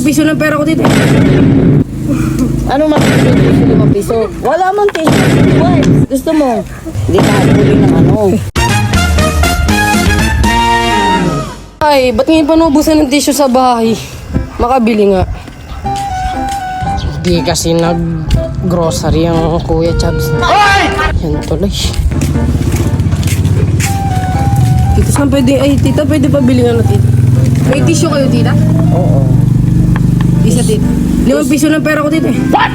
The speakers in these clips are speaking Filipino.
piso ng pera ko dito. Ano makikita tissue 5 piso? Wala mang tissue. Wipes. Gusto mo? Hindi ka huli ng ano. Ay, ba't ngayon pa naubusan ng tissue sa bahay? Makabili nga. Hindi kasi nag-grocery ang Kuya Chabs. Yan tuloy. Tita, saan pwede? Ay, tita, pwede pa bili nga na, tita. May tissue kayo, tita? Oo. Isa, tita. 5 piso ng pera ko, tita. What?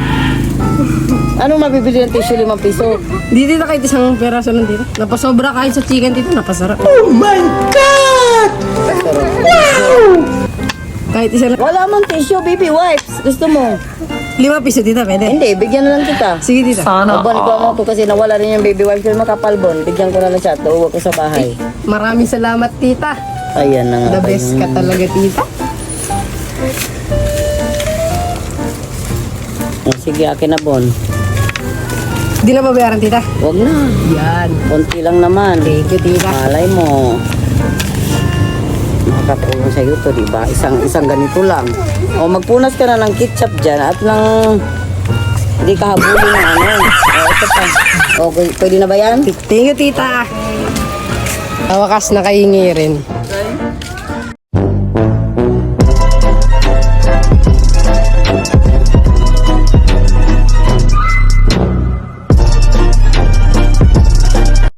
Ano mabibili ng tissue 5 piso? Di, tita, kahit isang peraso lang, tita. Napasobra kahit sa chicken, tita. Napasarap. Oh my God! Wow! Kahit isa lang. Wala mang tissue, baby wipes. Gusto mo? 5 piso, tita, pwede. Hindi, bigyan na lang kita. Sige, tita. Abon ko mo to kasi nawala rin yung baby wipes ko makapalbon. Bigyan ko na lang siya at uuwi ko sa bahay. Maraming salamat, tita. Ayan na nga. The best ka talaga, tita. Sige, akin na, Bon. Di na babayaran, tita. Huwag na. Yan. Konti lang naman. Thank you, tita. Malay mo. Makakatulong sa'yo to, diba? Isang ganito lang. O, magpunas ka na ng ketchup dyan at ng... Hindi ka habulin ng ano. O, ito pa. O, pwede na ba yan? Thank you, tita. Sa wakas nakahingi rin.